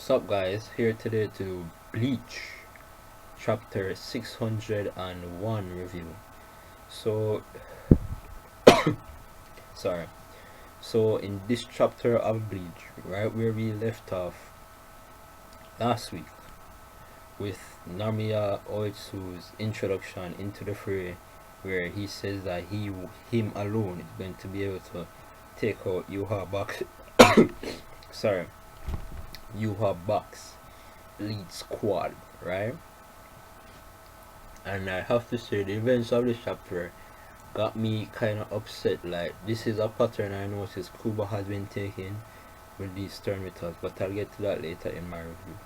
Sup guys, here today to Bleach chapter 601 review. So sorry. So in this chapter of Bleach, right where we left off last week with Namiya Oitsu's introduction into the fray, where he says that him alone is going to be able to take out Yuha Box sorry, Yuha Box lead squad, right? And I have to say the events of this chapter got me kind of upset. Like, this is a pattern I noticed Kuba has been taking with these Starknights, but I'll get to that later in my review.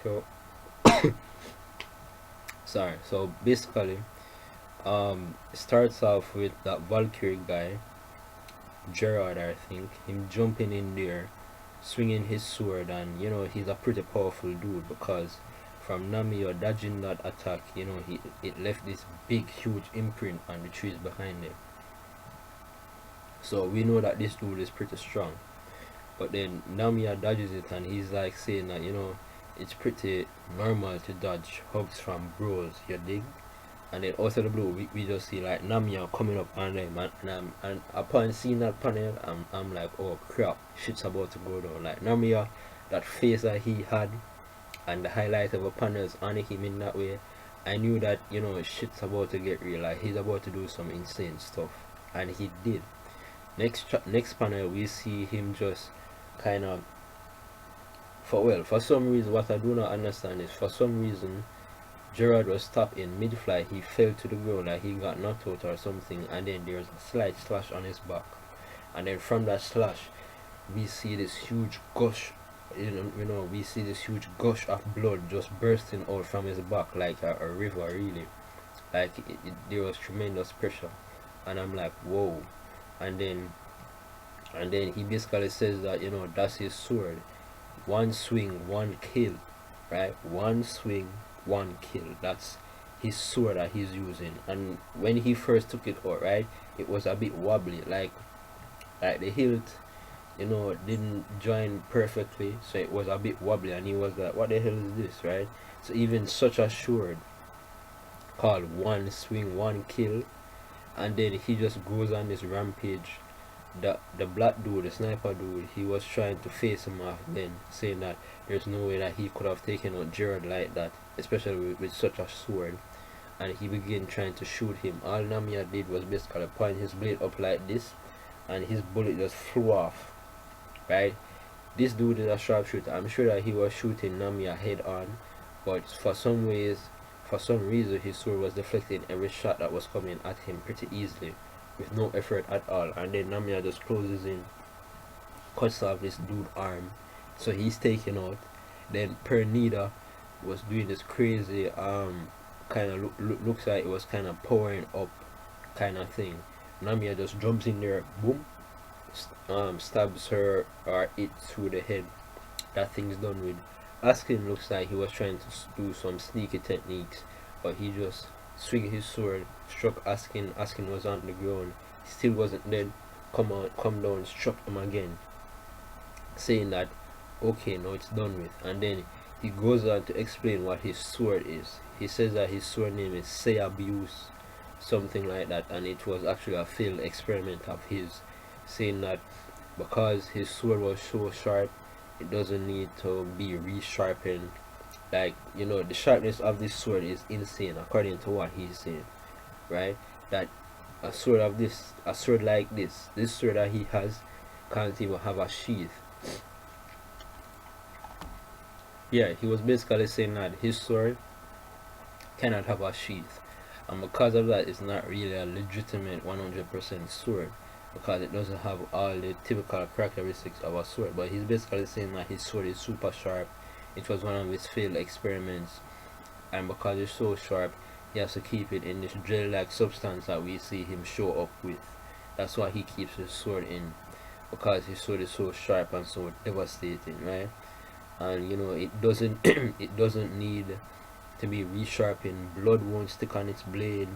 So sorry. So basically, starts off with that Valkyrie guy, Gerard, I think, him jumping in there, swinging his sword, and he's a pretty powerful dude because from Nami or dodging that attack, it left this big huge imprint on the trees behind him. So we know that this dude is pretty strong. But then Namiya dodges it, and he's like saying that it's pretty normal to dodge hugs from bros, you dig? And then out of the blue we just see like Namiya coming up on them, and upon seeing that panel, I'm like, oh crap, shit's about to go down. Like Namiya, that face that he had and the highlight of the panels on him in that way, I knew that shit's about to get real. Like, he's about to do some insane stuff, and he did. Next panel we see him just kind of, for some reason, what I do not understand is, for some reason Gerard was stopped in mid-flight. He fell to the ground, like he got knocked out or something, and then there's a slight slash on his back, and then from that slash we see this huge gush, we see this huge gush of blood just bursting out from his back like a river, really. Like there was tremendous pressure, and I'm like, whoa. And then he basically says that that's his sword, one swing one kill, right? One swing one kill, that's his sword that he's using. And when he first took it out, right, it was a bit wobbly, like the hilt didn't join perfectly, so it was a bit wobbly, and he was like, what the hell is this, right? So even such a sword called one swing one kill, and then he just goes on this rampage. The black dude, the sniper dude, he was trying to face him off then, saying that there's no way that he could have taken out Gerard like that, especially with such a sword. And he began trying to shoot him. All Namiya did was basically point his blade up like this, and his bullet just flew off, right? This dude is a sharpshooter. I'm sure that he was shooting Namiya head on, but for some reason his sword was deflecting every shot that was coming at him pretty easily, with no effort at all. And then Namiya just closes in, cuts off this dude's arm, so he's taken out. Then Pernida was doing this crazy kind of looks like it was kind of powering up kind of thing. Namiya just jumps in there, boom, stabs her or it through the head. That thing's done with. Askin looks like he was trying to do some sneaky techniques, but he just swing his sword, struck Askin. Askin was on the ground, still wasn't dead. Come down, struck him again, saying that okay, now it's done with. And then he goes on to explain what his sword is. He says that his sword name is Say Abuse, something like that, and it was actually a failed experiment of his, saying that because his sword was so sharp, it doesn't need to be resharpened. Like, the sharpness of this sword is insane according to what he's saying, right? That a sword like this sword that he has can't even have a sheath. Yeah, he was basically saying that his sword cannot have a sheath, and because of that, it's not really a legitimate 100% sword, because it doesn't have all the typical characteristics of a sword. But he's basically saying that his sword is super sharp. It was one of his failed experiments, and because it's so sharp, he has to keep it in this gel-like substance that we see him show up with. That's why he keeps his sword in, because his sword is so sharp and so devastating, right? And it doesn't it doesn't need to be resharpened. Blood won't stick on its blade.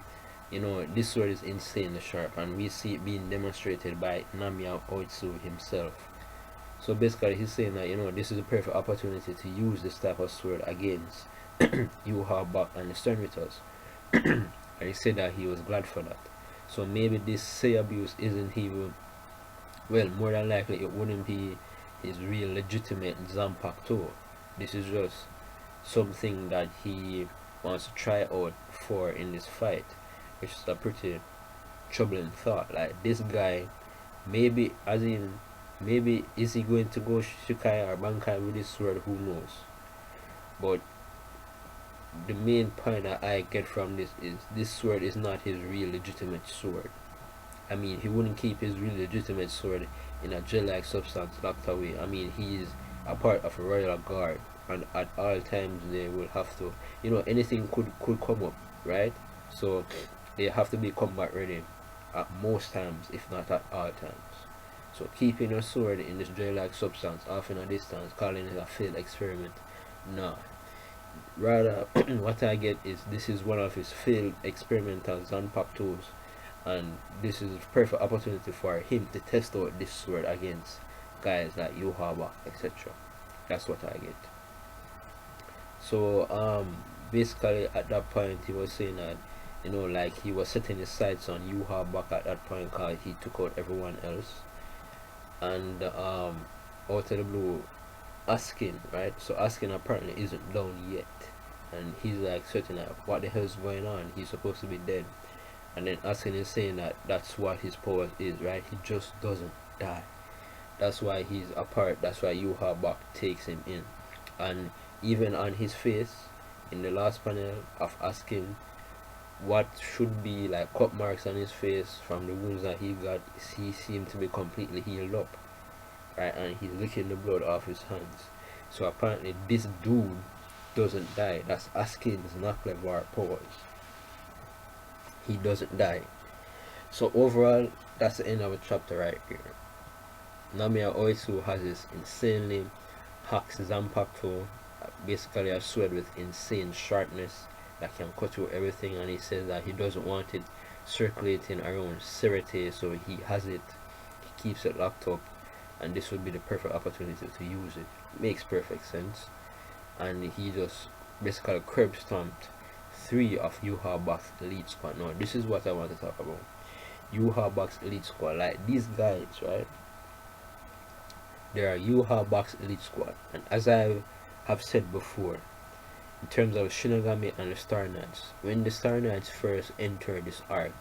This sword is insanely sharp, and we see it being demonstrated by Namiya Oitsu himself. So basically, he's saying that this is a perfect opportunity to use this type of sword against Yuha and the Sternritters. And he said that he was glad for that. So maybe this say abuse isn't even, well, more than likely it wouldn't be his real legitimate Zanpakuto. This is just something that he wants to try out for in this fight, which is a pretty troubling thought. Like, this guy, maybe, as in, maybe is he going to go Shikai or Bankai with this sword? Who knows? But the main point that I get from this is this sword is not his real legitimate sword. I mean, he wouldn't keep his real legitimate sword in a gel-like substance locked away. I mean, he is a part of a royal guard, and at all times they will have to, anything could come up, right? So they have to be combat ready at most times, if not at all times. So keeping your sword in this gel-like substance off in a distance, calling it a failed experiment, nah. Rather, what I get is this is one of his failed experimental Zanpakutos, and this is a perfect opportunity for him to test out this sword against guys like Yohaba, etc. That's what I get. So basically at that point he was saying that like he was setting his sights on Yohaba at that point because he took out everyone else, and out of the blue, Askin, right? So Askin apparently isn't down yet, and he's like certain like what the hell is going on? He's supposed to be dead. And then Askin is saying that that's what his power is, right? He just doesn't die. That's why he's apart. That's why Yuha takes him in. And even on his face, in the last panel of Askin, what should be like cut marks on his face from the wounds that he got, he seemed to be completely healed up, right? And he's licking the blood off his hands. So apparently this dude doesn't die. That's Askin's Naklevar powers. He doesn't die. So overall, that's the end of the chapter right here. Namiya Oitsu has this insanely hacked Zanpakuto, basically a sword with insane sharpness that can cut through everything, and he says that he doesn't want it circulating around Serete, so he has it, he keeps it locked up, and this would be the perfect opportunity to use it. Makes perfect sense. And he just basically curb stomped 3 of Yuha elite squad. Now this is what I want to talk about. Yuha elite squad, like these guys, right? There are Yuha elite squad, and as I have said before, in terms of Shinigami and the Starknights, when the Starknights first entered this arc,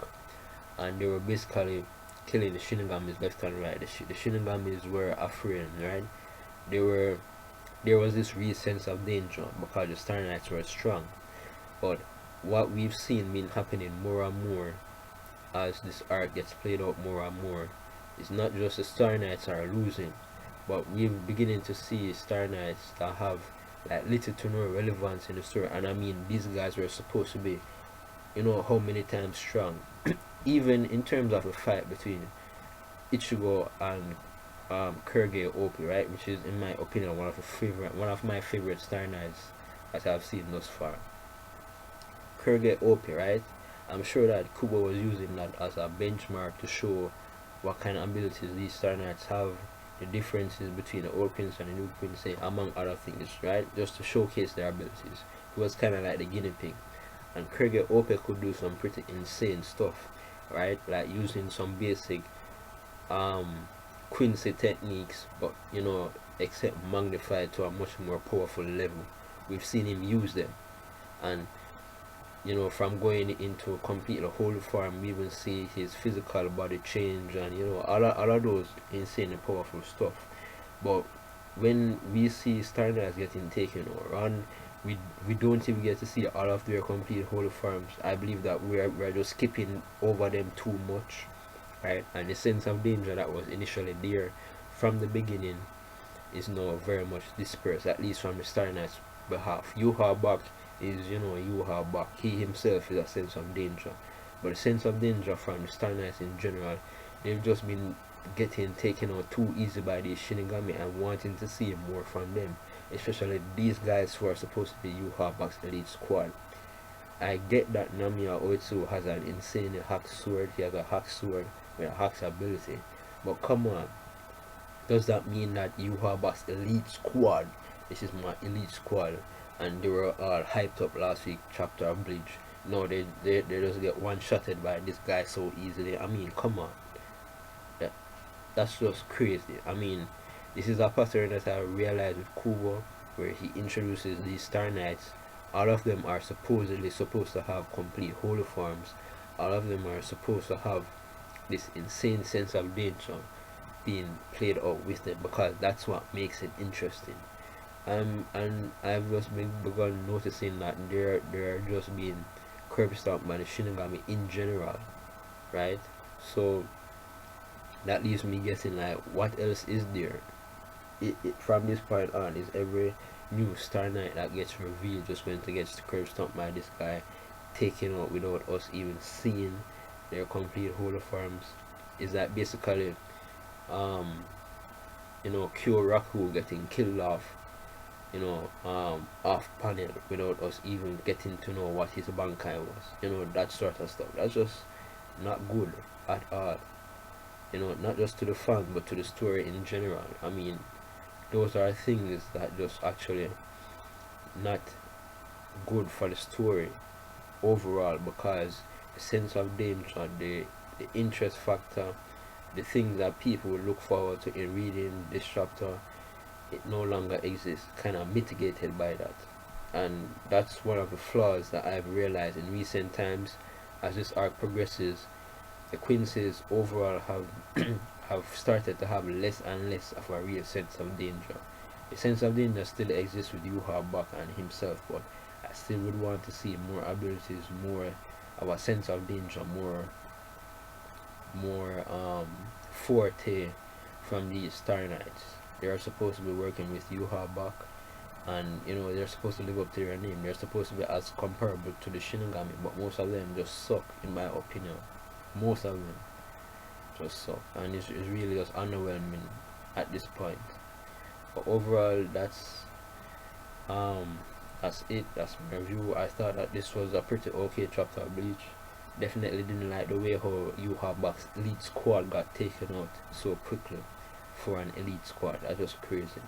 and they were basically killing the Shinigamis left and right, the Shinigamis were afraid, right? There was this real sense of danger because the Starknights were strong. But what we've seen been happening more and more as this arc gets played out more and more is not just the Starknights are losing, but we're beginning to see Starknights that have like little to no relevance in the story. And I mean, these guys were supposed to be, how many times strong. Even in terms of a fight between Ichigo and Kurge Opi, right, which is in my opinion one of my favorite Starknights that I've seen thus far. Kurge Opi, right? I'm sure that Kubo was using that as a benchmark to show what kind of abilities these Starknights have, the differences between the old prince and the new prince, say, among other things, right? Just to showcase their abilities. He was kind of like the guinea pig. And Kurge Ope could do some pretty insane stuff, right? Like using some basic Quincy techniques, but except magnified to a much more powerful level. We've seen him use them, and from going into complete holy form, we even see his physical body change, and all of those insanely powerful stuff. But when we see Starknights getting taken over, and we don't even get to see all of their complete holy forms, I believe that we're just skipping over them too much, right? And the sense of danger that was initially there from the beginning is now very much dispersed, at least from the Starknights behalf. Yuha is, Yuha he himself is a sense of danger, but the sense of danger from the Starknights in general, they've just been getting taken out too easy by these Shinigami and wanting to see more from them, especially these guys who are supposed to be Yuha elite squad. I get that Namiya Oitsu has an insane hack sword. He has a hack sword with a hack's ability, but come on, Does that mean that you have a elite squad? This is my elite squad, and they were all hyped up last week chapter of Bleach. No, they just get one shotted by this guy so easily. I mean, come on, that that's just crazy. I mean, this is a pattern that I realized with Kubo, where he introduces these Starknights. All of them are supposedly supposed to have complete holy forms. All of them are supposed to have this insane sense of danger being played out with it, because that's what makes it interesting. And I've just begun noticing that they're just being curb stomped by the Shinigami in general, right? So that leaves me guessing, like, what else is there? From this point on, is every new Star Knight that gets revealed just going to get curb stomped by this guy, taken out without us even seeing their complete holoforms? Is that basically um Kyoraku getting killed off, off panel without us even getting to know what his Bankai was? That sort of stuff. That's just not good at all. Not just to the fan, but to the story in general. I mean, those are things that just actually not good for the story overall, because the sense of danger, the interest factor, the things that people would look forward to in reading this chapter, it no longer exists, kind of mitigated by that. And that's one of the flaws that I've realized in recent times. As this arc progresses, the Quinces overall have have started to have less and less of a real sense of danger. The sense of danger still exists with Yuha Bak and himself, but I still would want to see more abilities, more of a sense of danger, more forte from these Star Knights. They are supposed to be working with Yuha Bak, and they're supposed to live up to their name. They're supposed to be as comparable to the Shinigami, but most of them just suck, in my opinion. Most of them just suck, and it's really just underwhelming at this point. But overall, um that's it. That's my review. I thought that this was a pretty okay chapter of Bleach. Definitely didn't like the way how Yuha Bak's elite squad got taken out so quickly for an elite squad. That's just crazy.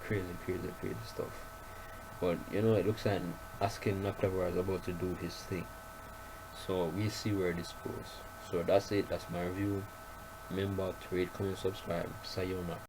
Crazy stuff. But it looks like Askin Naklavara is about to do his thing. So we'll see where this goes. So that's it. That's my review. Remember to rate, comment, subscribe. Sayonara.